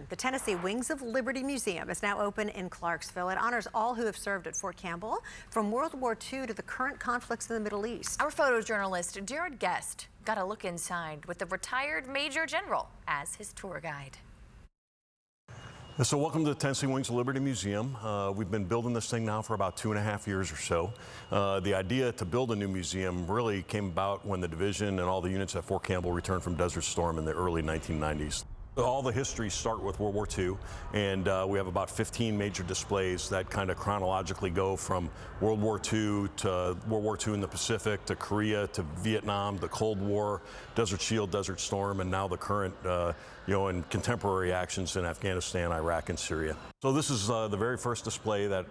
The Tennessee Wings of Liberty Museum is now open in Clarksville. It honors all who have served at Fort Campbell, from World War II to the current conflicts in the Middle East. Our photojournalist Jared Guest got a look inside with the retired Major General as his tour guide. So welcome to the Tennessee Wings of Liberty Museum. We've been building this thing now for about 2.5 years or so. The idea to build a new museum really came about when the division and all the units at Fort Campbell returned from Desert Storm in the early 1990s. All the histories start with World War II, and we have about 15 major displays that kind of chronologically go from World War II to World War II in the Pacific, to Korea, to Vietnam, the Cold War, Desert Shield, Desert Storm, and now the current, and contemporary actions in Afghanistan, Iraq, and Syria. So this is the very first display that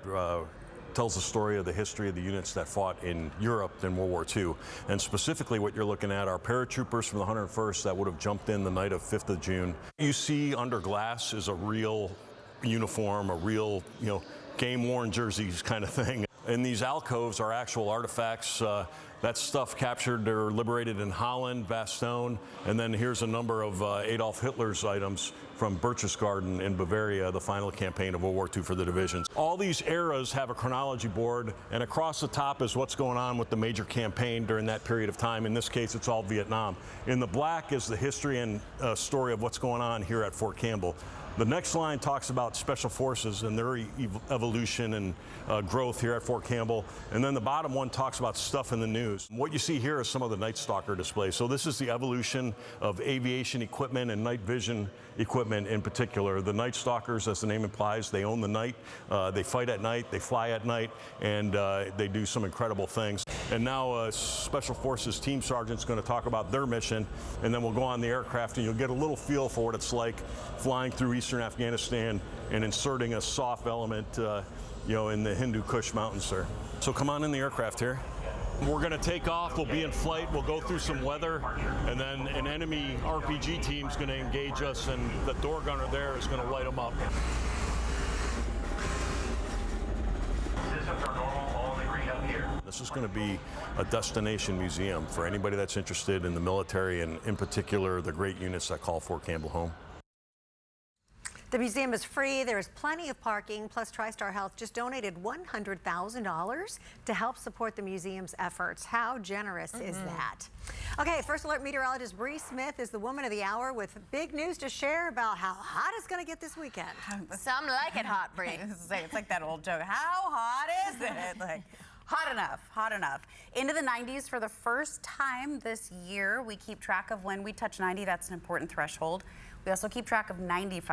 tells the story of the history of the units that fought in Europe in World War II. And specifically what you're looking at are paratroopers from the 101st that would have jumped in the night of 5th of June. You see under glass is a real uniform, a real, game-worn jerseys kind of thing. And these alcoves are actual artifacts. That's stuff captured or liberated in Holland, Bastogne, and then here's a number of Adolf Hitler's items from Berchtesgaden in Bavaria, the final campaign of World War II for the divisions. All these eras have a chronology board, and across the top is what's going on with the major campaign during that period of time. In this case, it's all Vietnam. In the black is the history and story of what's going on here at Fort Campbell. The next line talks about Special Forces and their evolution and growth here at Fort Campbell. And then the bottom one talks about stuff in the news. What you see here is some of the Night Stalker displays. So this is the evolution of aviation equipment and night vision equipment in particular. The Night Stalkers, as the name implies, they own the night. They fight at night, they fly at night, and they do some incredible things. And now Special Forces Team Sergeant's going to talk about their mission, and then we'll go on the aircraft and you'll get a little feel for what it's like flying through Eastern Afghanistan and inserting a soft element, in the Hindu Kush mountains, sir. So come on in the aircraft here. We're going to take off, we'll be in flight, we'll go through some weather, and then an enemy RPG team is going to engage us, and the door gunner there is going to light them up. Systems are normal, all in green up here. This is going to be a destination museum for anybody that's interested in the military, and in particular the great units that call Fort Campbell home. The museum is free. There is plenty of parking. Plus, TriStar Health just donated $100,000 to help support the museum's efforts. How generous is that? Okay, First Alert meteorologist Bree Smith is the woman of the hour with big news to share about how hot it's going to get this weekend. Some like it hot, Bree. It's like that old joke. How hot is it? Like, hot enough, hot enough. Into the 90s for the first time this year. We keep track of when we touch 90. That's an important threshold. We also keep track of 95.